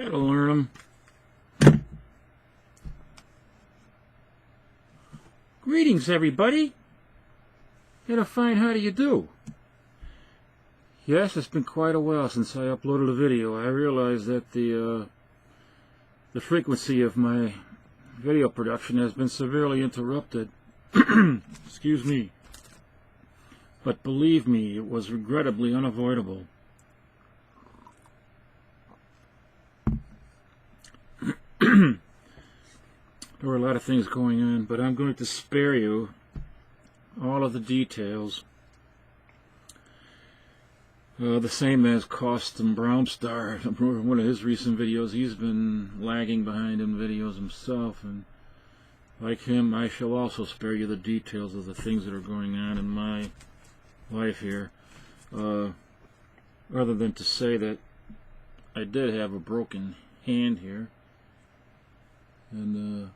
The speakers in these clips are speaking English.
That'll learn them. Greetings, everybody. Had a fine how do you do? Yes, it's been quite a while since I uploaded a video. I realized that the frequency of my video production has been severely interrupted. Excuse me. But believe me, it was regrettably unavoidable. There were a lot of things going on, but I'm going to spare you all of the details. The same as Costum Brownstar, one of his recent videos. He's been lagging behind in videos himself, and like him, I shall also spare you the details of the things that are going on in my life here, rather than to say that I did have a broken hand here, and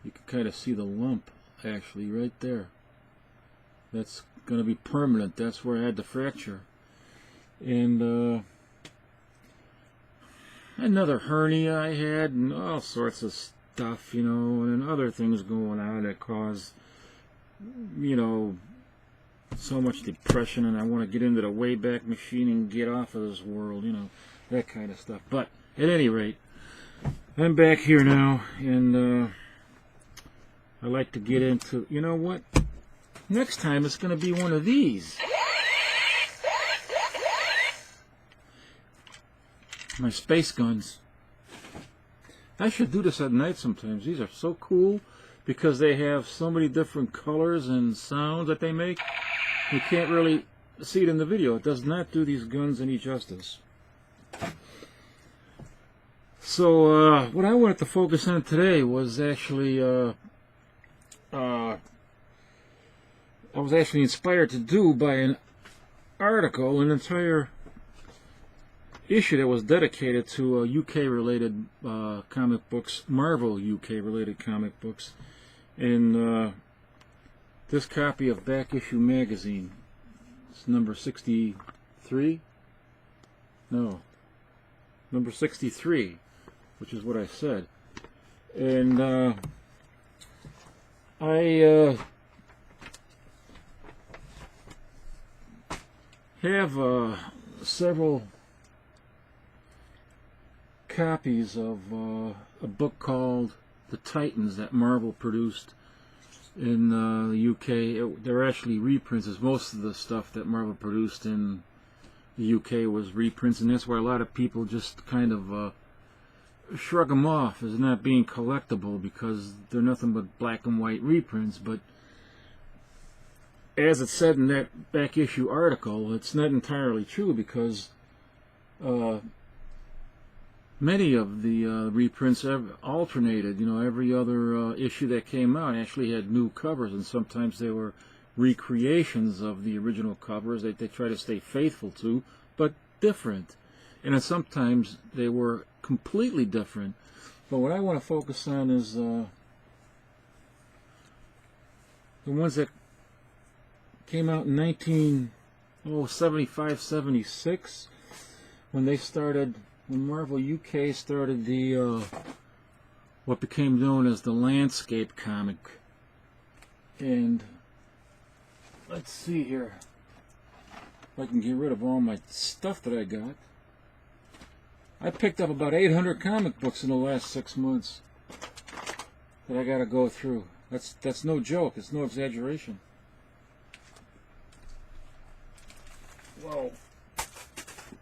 you can kind of see the lump actually right there. That's going to be permanent. That's where I had the fracture. And another hernia I had, and all sorts of stuff, you know, and other things going on that caused, you know, so much depression, and I want to get into the Wayback Machine and get off of this world, you know, that kind of stuff. But at any rate, I'm back here now, and I like to get into, you know what, next time it's going to be one of these. My space guns. I should do this at night sometimes. These are so cool because they have so many different colors and sounds that they make. You can't really see it in the video. It does not do these guns any justice. So what I wanted to focus on today was actually I was actually inspired to do by an article, an entire issue that was dedicated to UK-related comic books, Marvel UK-related comic books, in this copy of Back Issue Magazine. It's number 63? No. Number 63, which is what I said. And I have several copies of a book called The Titans that Marvel produced in the UK. They're actually reprints, as most of the stuff that Marvel produced in the UK was reprints, and that's why a lot of people just kind of shrug them off as not being collectible because they're nothing but black and white reprints. But as it said in that back issue article, it's not entirely true because many of the reprints have alternated. You know, every other issue that came out actually had new covers, and sometimes they were recreations of the original covers that they try to stay faithful to, but different. And then sometimes they were completely different. But what I want to focus on is the ones that came out in 1975-76, when they started. When Marvel UK started the what became known as the landscape comic. And let's see here if I can get rid of all my stuff that I got. I picked up about 800 comic books in the last 6 months that I got to go through. That's no joke. It's no exaggeration. Whoa.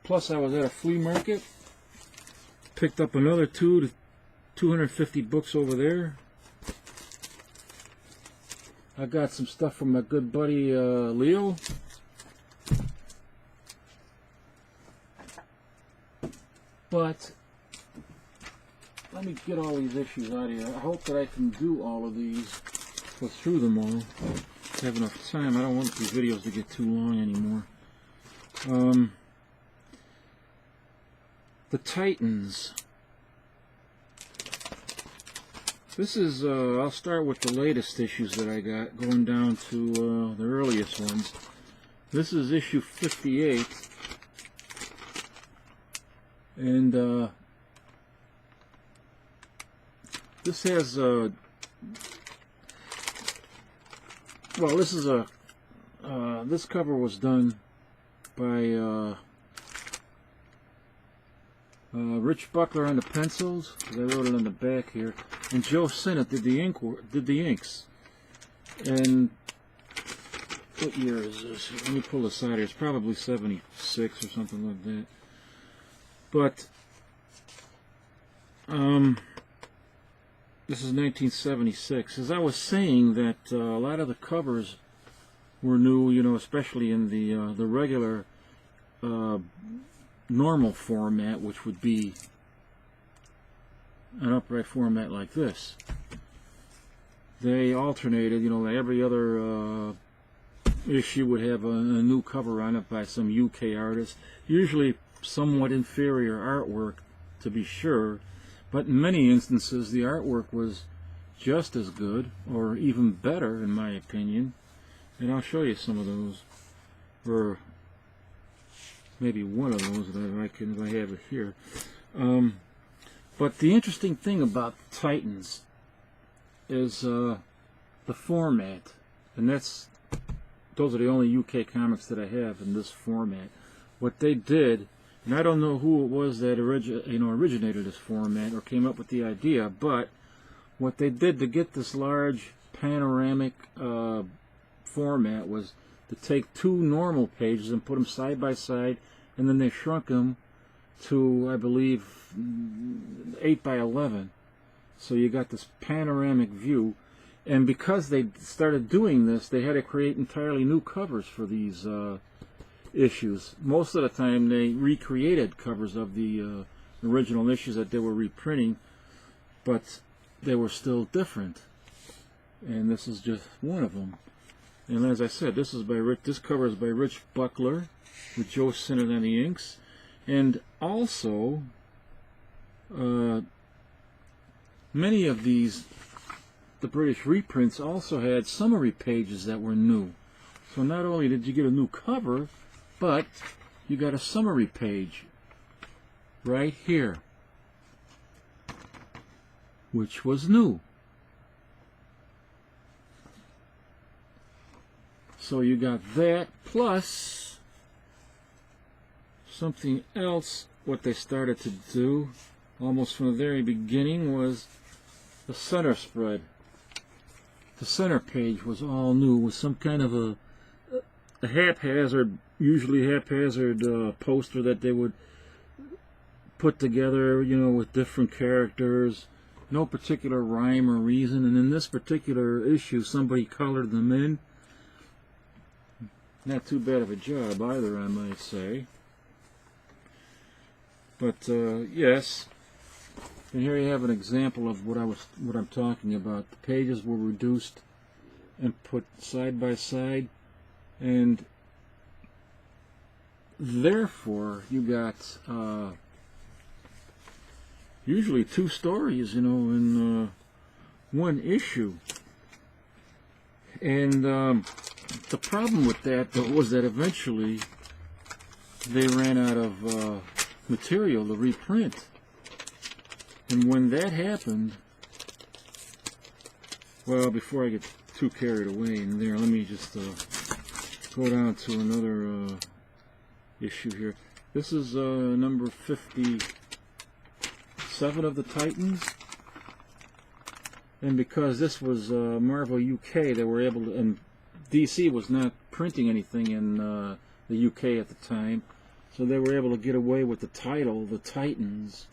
Plus I was at a flea market. Picked up another 250 books over there. I got some stuff from my good buddy Leo. But let me get all these issues out of here. I hope that I can do all of these, go through them all. I have enough time. I don't want these videos to get too long anymore. The Titans. This is, I'll start with the latest issues that I got, going down to the earliest ones. This is issue 58. And This has well, this is a this cover was done by Rich Buckler on the pencils. I wrote it on the back here, and Joe Sinnott did the inks. And what year is this? Let me pull this out here. It's probably 76 or something like that. But this is 1976. As I was saying, that a lot of the covers were new, you know, especially in the regular normal format, which would be an upright format like this. They alternated, you know, every other issue would have a new cover on it by some UK artist, usually somewhat inferior artwork, to be sure, but in many instances the artwork was just as good or even better, in my opinion. And I'll show you some of those, or maybe one of those if I have it here. But the interesting thing about Titans is the format, and those are the only UK comics that I have in this format. What they did, and I don't know who it was that originated this format or came up with the idea, but what they did to get this large panoramic format was to take two normal pages and put them side by side, and then they shrunk them to, I believe, 8 by 11. So you got this panoramic view. And because they started doing this, they had to create entirely new covers for these issues. Most of the time they recreated covers of the original issues that they were reprinting, but they were still different. And this is just one of them. And as I said, this cover is by Rich Buckler with Joe Sinnott on the inks. And also, many of these, the British reprints, also had summary pages that were new. So not only did you get a new cover, but you got a summary page right here, which was new. So you got that, plus something else. What they started to do almost from the very beginning was the center spread. The center page was all new with some kind of a usually haphazard poster that they would put together, you know, with different characters, no particular rhyme or reason. And in this particular issue, somebody colored them in. Not too bad of a job either, I might say. But yes, and here you have an example of what I'm talking about. The pages were reduced and put side by side, and therefore you got usually two stories, you know, in one issue. And the problem with that, though, was that eventually they ran out of material to reprint. And when that happened, well, before I get too carried away in there, let me just go down to another issue here. This is number 57 of the Titans. And because this was Marvel UK, they were able to, and DC was not printing anything in the UK at the time, so they were able to get away with the title, The Titans.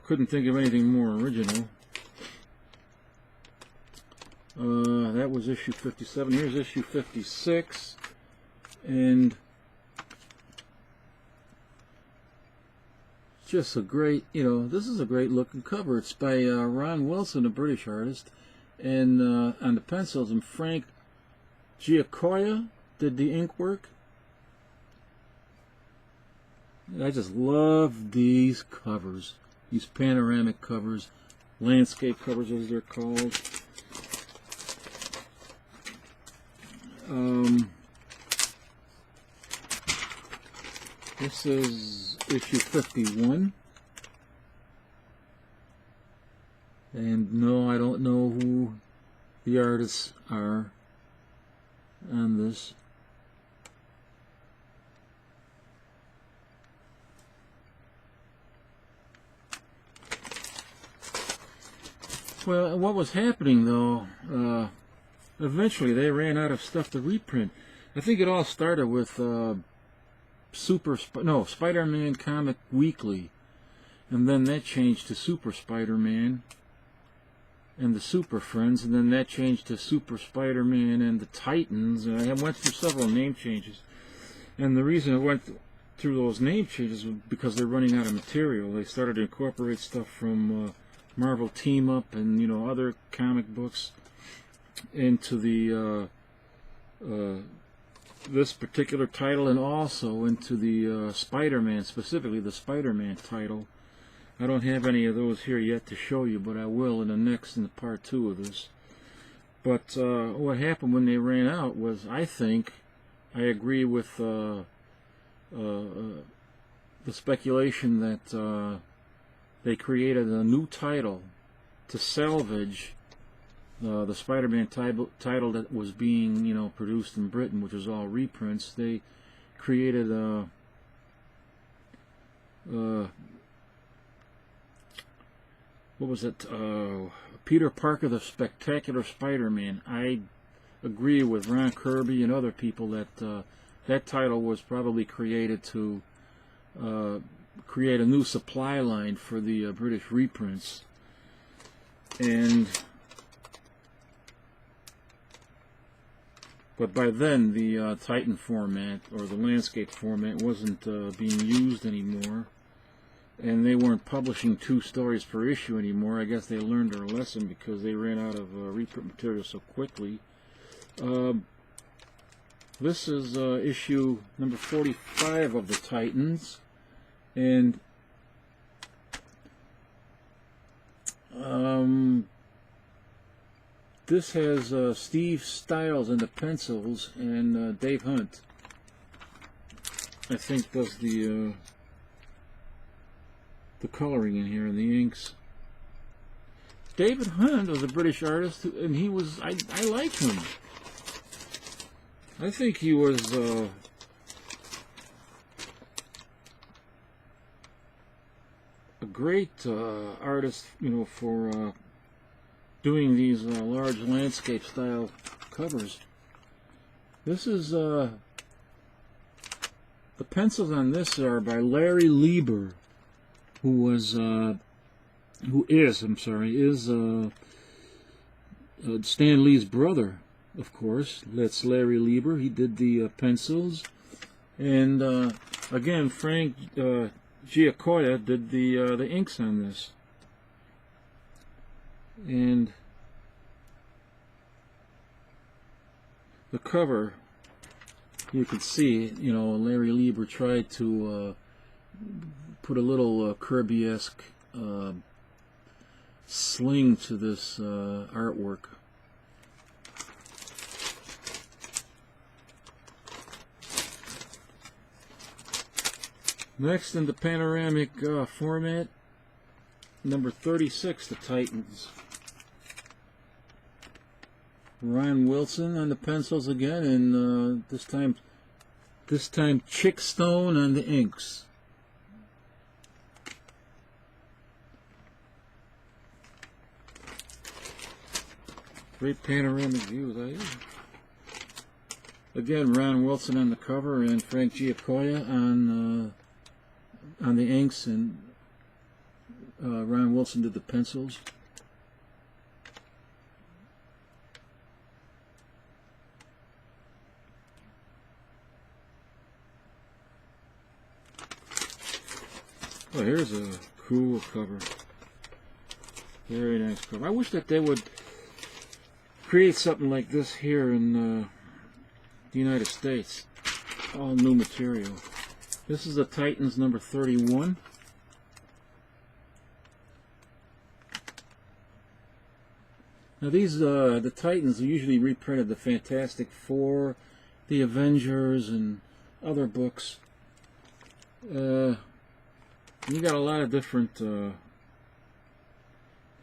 Couldn't think of anything more original. That was issue 57. Here's issue 56. And just a great, you know, this is a great looking cover. It's by Ron Wilson, a British artist, and on the pencils, and Frank Giacoia did the ink work. I just love these covers, these panoramic covers, landscape covers as they're called. This is issue 51. And no, I don't know who the artists are on this. Well, what was happening though, eventually they ran out of stuff to reprint. I think it all started with Spider-Man Comic Weekly, and then that changed to Super Spider-Man and the Super Friends, and then that changed to Super Spider-Man and the Titans. And I went through several name changes, and the reason I went through those name changes was because they're running out of material. They started to incorporate stuff from Marvel Team Up and, you know, other comic books into the this particular title, and also into the Spider-Man, specifically the Spider-Man title. I don't have any of those here yet to show you, but I will in the part 2 of this. But what happened when they ran out was, I think, I agree with the speculation that they created a new title to salvage the Spider-Man title that was being, you know, produced in Britain, which was all reprints. They created what was it? Peter Parker, the Spectacular Spider-Man. I agree with Ron Kirby and other people that that title was probably created to create a new supply line for the British reprints. But by then the Titan format, or the landscape format, wasn't being used anymore, and they weren't publishing 2 stories per issue anymore. I guess they learned their lesson because they ran out of reprint material so quickly. This is issue number 45 of the Titans, and this has Steve Stiles in the pencils, and Dave Hunt, I think, does the coloring in here and the inks. David Hunt was a British artist, and he was, I like him. I think he was a great artist, you know, for doing these large landscape style covers. This is the pencils on this are by Larry Lieber, who is Stan Lee's brother, of course. That's Larry Lieber. He did the pencils, and again, Frank Giacoia did the inks on this. And the cover, you can see, you know, Larry Lieber tried to put a little Kirby-esque sling to this artwork. Next, in the panoramic format, number 36, the Titans. Ron Wilson on the pencils again, and this time Chick Stone on the inks. Great panoramic views. Again, Ron Wilson on the cover and Frank Giacoia on the inks, and Ron Wilson did the pencils. Oh, here's a cool cover. Very nice cover. I wish that they would create something like this here in the United States. All new material. This is the Titans number 31. Now these, the Titans usually reprinted the Fantastic Four, the Avengers, and other books. You got a lot of different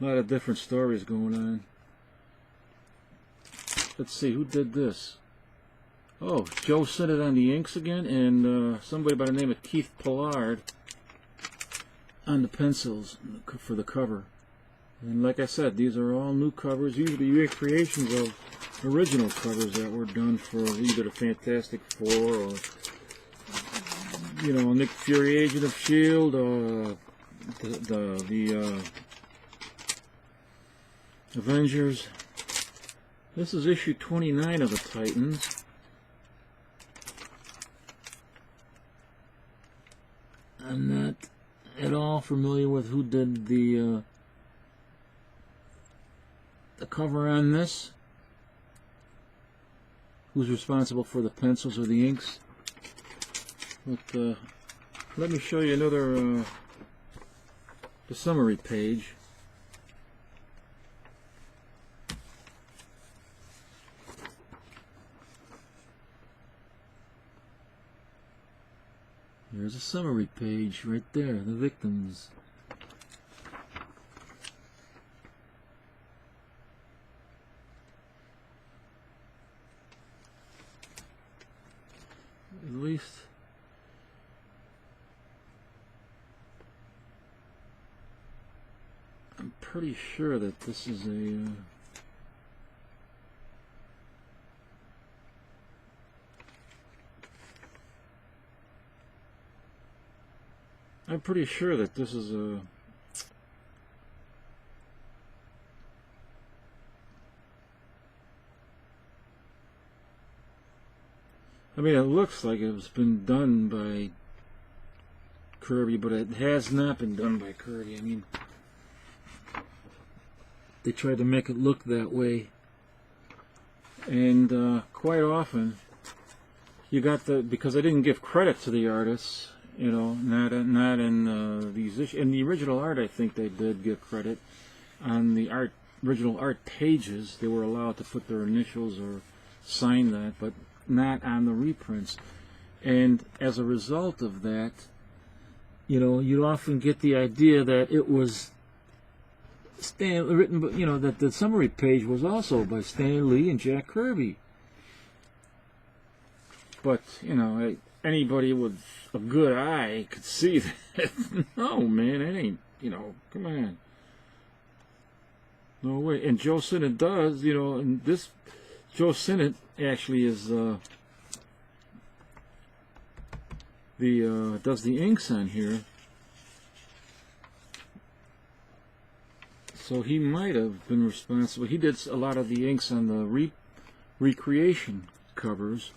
A lot of different stories going on. Let's see, who did this? Oh, Joe sent it on the inks again, and somebody by the name of Keith Pollard on the pencils for the cover. And like I said, these are all new covers, usually recreations of original covers that were done for either the Fantastic Four or, you know, Nick Fury, Agent of S.H.I.E.L.D., the Avengers. This is issue 29 of the Titans. I'm not at all familiar with who did the cover on this. Who's responsible for the pencils or the inks? But let me show you another the summary page. There's a summary page right there, the victims. At least I'm pretty sure that this is a I'm pretty sure that this is a I mean, it looks like it's been done by Kirby, but it has not been done by Kirby. I mean, they tried to make it look that way. And quite often, you got because I didn't give credit to the artists, you know, not in these issues. In the original art, I think they did give credit. On the original art pages, they were allowed to put their initials or sign that, but not on the reprints. And as a result of that, you know, you'd often get the idea that it was written, you know, that the summary page was also by Stan Lee and Jack Kirby. But, you know, anybody with a good eye could see that. No, man, it ain't, you know, come on. No way. And Joe Sinnott does, you know, and this Joe Sinnott actually is does the inks on here. So he might have been responsible. He did a lot of the inks on the recreation covers.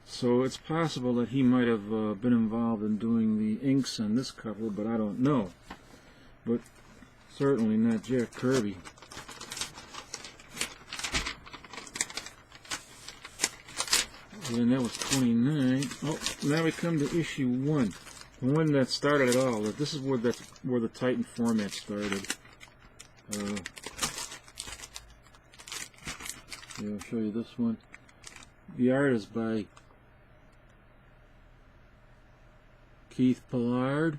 So it's possible that he might have been involved in doing the inks on this cover, but I don't know. But certainly not Jack Kirby. And that was 29. Oh, now we come to issue 1. The one that started it all. This is where the Titan format started. Yeah, I'll show you this one. The art is by Keith Pollard.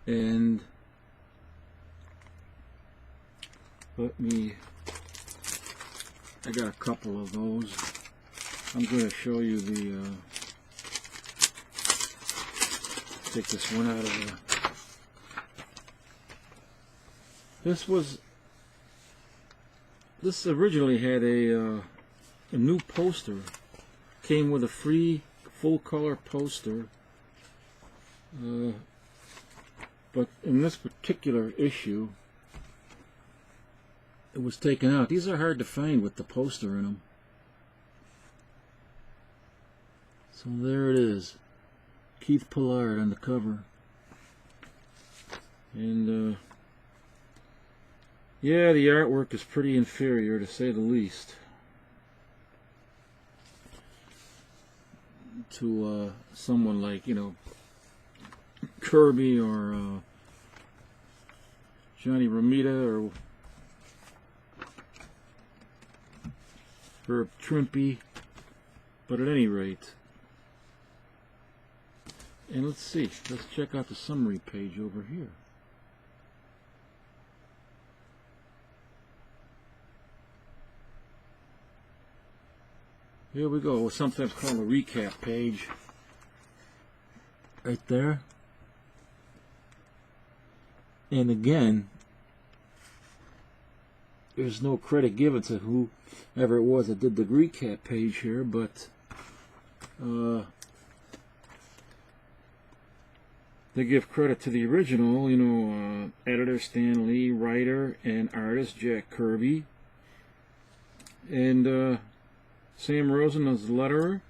And I got a couple of those. I'm going to show you the, take this one out of the, this originally had a new poster. Came with a free full color poster. But in this particular issue, it was taken out. These are hard to find with the poster in them. So there it is. Keith Pollard on the cover. And yeah, the artwork is pretty inferior, to say the least, to someone like, you know, Kirby or Johnny Romita or Herb Trimpe. But at any rate, And let's see, let's check out the summary page over here. Here we go, what's sometimes called a recap page. Right there. And again, there's no credit given to whoever it was that did the recap page here, but they give credit to the original, you know, editor Stan Lee, writer and artist Jack Kirby, and Sam Rosen as the letterer.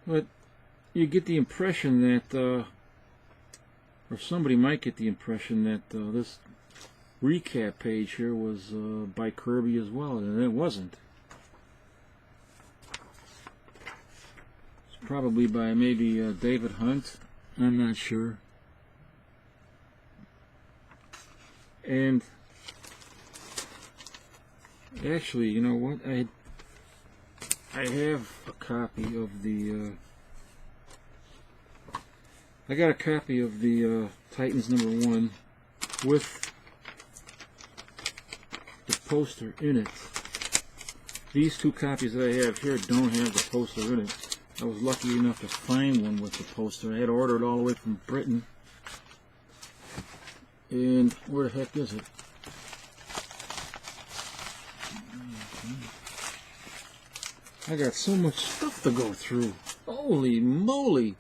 But you get the impression that, or somebody might get the impression that this recap page here was by Kirby as well, and it wasn't. It's probably by maybe David Hunt, I'm not sure. And actually, you know what, I have a copy of the I got a copy of the Titans #1 with the poster in it. These two copies that I have here don't have the poster in it. I was lucky enough to find one with the poster. I had ordered all the way from Britain. And where the heck is it? I got so much stuff to go through. Holy moly!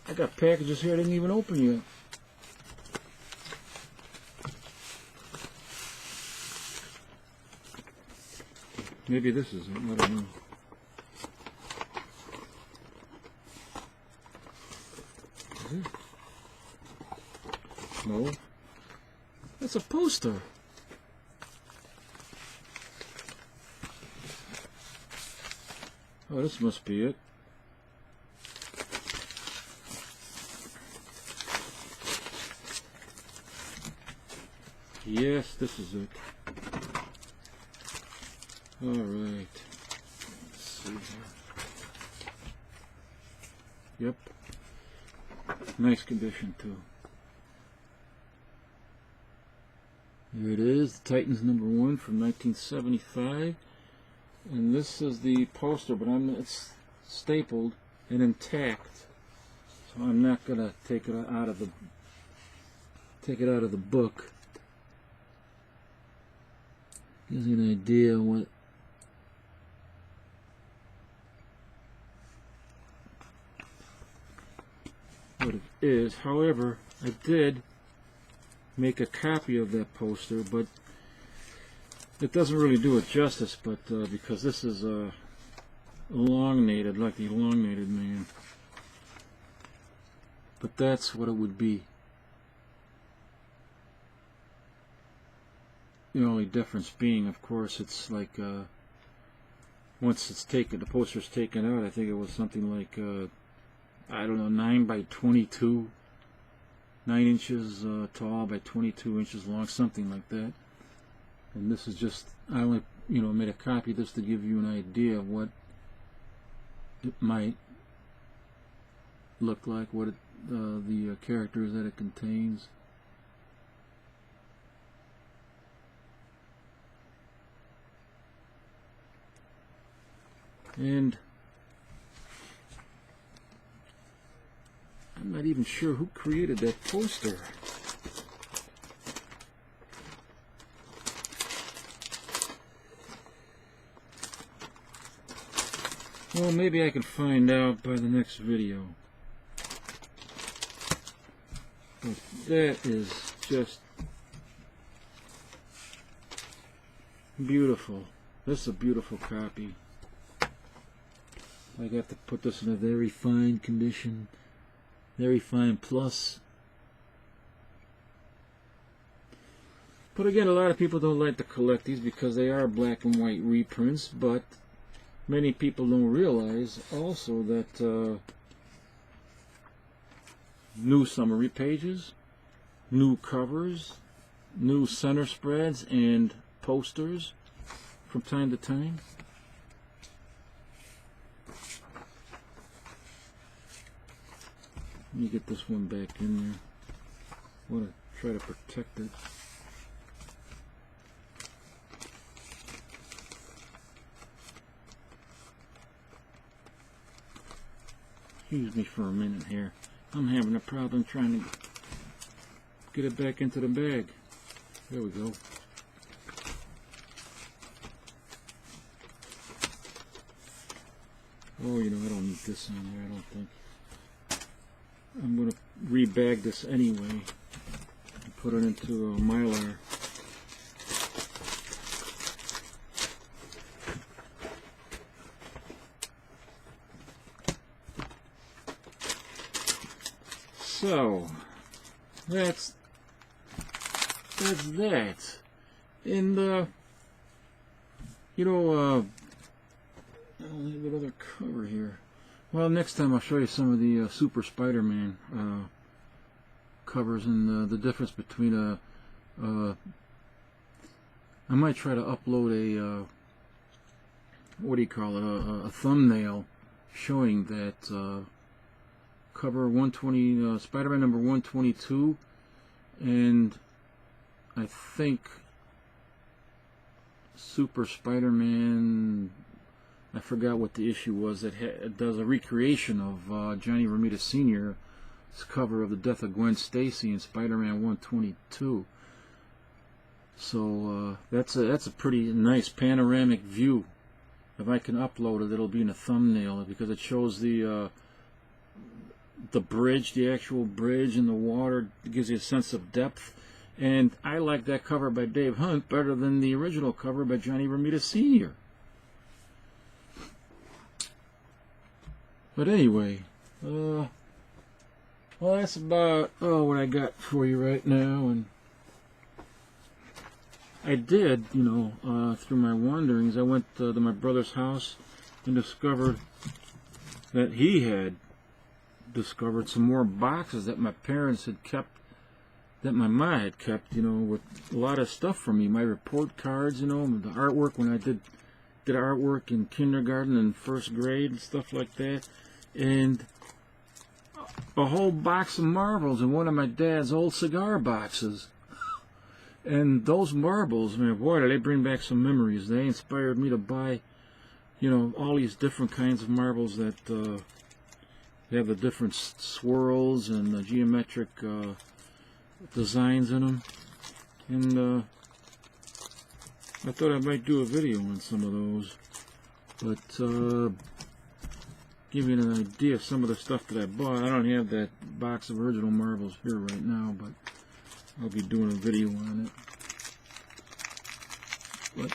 I got packages here I didn't even open yet. Maybe this is it, I don't know. Is it? No. That's a poster. Oh, this must be it. Yes, this is it. All right. Let's see here. Yep. Nice condition too. Here it is, the Titans #1 from 1975, and this is the poster, but it's stapled and intact, so I'm not gonna take it out of the book. Gives you an idea what it is. However, I did make a copy of that poster, but it doesn't really do it justice, but because this is elongated, like the elongated man. But that's what it would be. The only difference being, of course, it's like once it's taken, the poster's taken out, I think it was something like I don't know, 9 by 22, 9 inches tall by 22 inches long, something like that. And this is just, I only, you know, made a copy of this to give you an idea of what it might look like, what it, the characters that it contains. And I'm not even sure who created that poster. Well, maybe I can find out by the next video. But that is just beautiful. This is a beautiful copy. I got to put this in a very fine condition, very fine plus. But again, a lot of people don't like to collect these because they are black and white reprints, but many people don't realize also that new summary pages, new covers, new center spreads and posters from time to time. me get this one back in there. I want to try to protect it. Excuse me for a minute here. I'm having a problem trying to get it back into the bag. There we go. Oh, you know, I don't need this on there, I don't think. I'm going to rebag this anyway and put it into a Mylar. So, that's that. And, you know, I'll leave another cover here. Well, next time I'll show you some of the Super Spider-Man covers and the difference between I might try to upload a what do you call it, a thumbnail showing that cover 120, Spider-Man number 122, and I think Super Spider-Man, I forgot what the issue was, that does a recreation of Johnny Romita Sr.'s cover of the death of Gwen Stacy in Spider-Man 122. So that's a pretty nice panoramic view. If I can upload it, it'll be in a thumbnail because it shows the bridge, the actual bridge, and the water. It gives you a sense of depth. And I like that cover by Dave Hunt better than the original cover by Johnny Romita Sr. But anyway, well, that's about what I got for you right now. And I did, you know, through my wanderings, I went to my brother's house and discovered that he had discovered some more boxes that my parents had kept, that my ma had kept, you know, with a lot of stuff from me. My report cards, you know, the artwork when I did artwork in kindergarten and first grade and stuff like that. And a whole box of marbles in one of my dad's old cigar boxes. And those marbles, man, boy, they bring back some memories. They inspired me to buy, you know, all these different kinds of marbles that they have the different swirls and the geometric designs in them. And I thought I might do a video on some of those. But give you an idea of some of the stuff that I bought. I don't have that box of original marbles here right now, but I'll be doing a video on it. But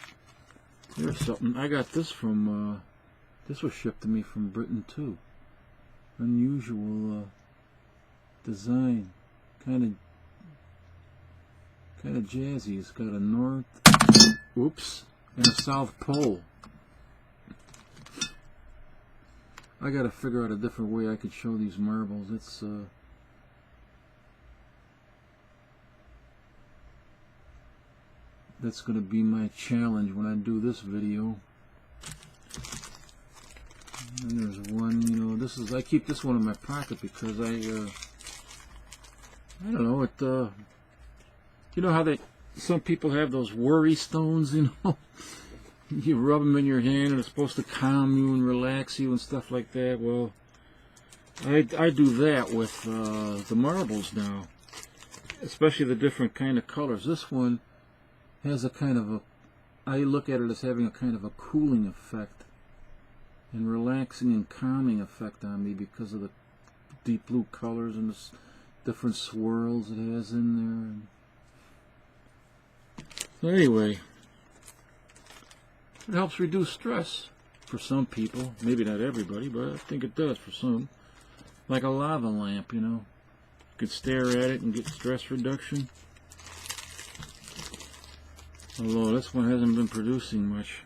here's something. I got this from, this was shipped to me from Britain too. Unusual design. Kind of jazzy. It's got a north, oops, and a south pole. I gotta figure out a different way I could show these marbles. It's that's gonna be my challenge when I do this video. And there's one, you know, this is, I keep this one in my pocket because I don't know, it you know how some people have those worry stones, you know? You rub them in your hand and it's supposed to calm you and relax you and stuff like that. Well, I do that with the marbles now, especially the different kind of colors. This one has a kind of I look at it as having a kind of a cooling effect and relaxing and calming effect on me because of the deep blue colors and the different swirls it has in there. So anyway, it helps reduce stress for some people. Maybe not everybody, but I think it does for some. Like a lava lamp, you know. You could stare at it and get stress reduction. Although this one hasn't been producing much.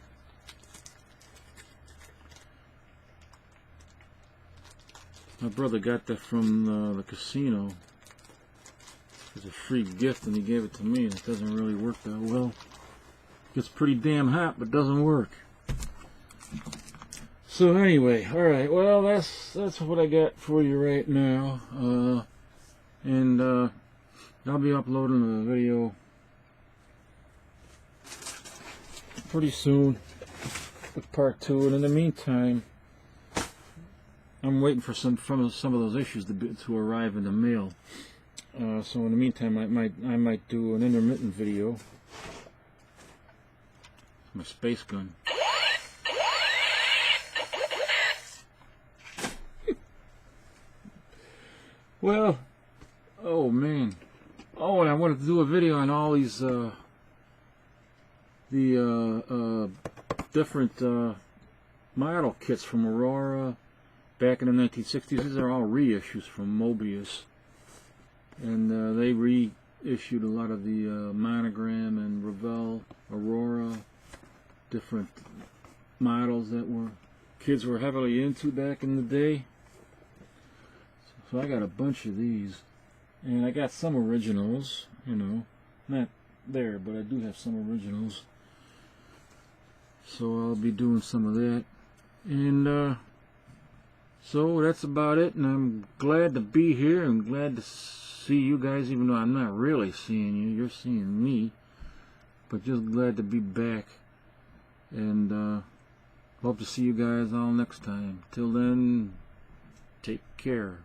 My brother got that from the casino. It was a free gift and he gave it to me, and it doesn't really work that well. Gets pretty damn hot, but doesn't work. So anyway, all right. Well, that's what I got for you right now, and I'll be uploading a video pretty soon with part 2. And in the meantime, I'm waiting for some of those issues to arrive in the mail. So in the meantime, I might do an intermittent video. My space gun. Well, oh man, oh, and I wanted to do a video on all these different model kits from Aurora back in the 1960s. These are all reissues from Mobius, and they reissued a lot of the Monogram and Revell, Aurora, different models that kids were heavily into back in the day. So I got a bunch of these, and I got some originals, you know, not there, but I do have some originals. So I'll be doing some of that, and so that's about it. And I'm glad to be here. I'm glad to see you guys, even though I'm not really seeing you. You're seeing me, but just glad to be back. And hope to see you guys all next time. Till then, take care.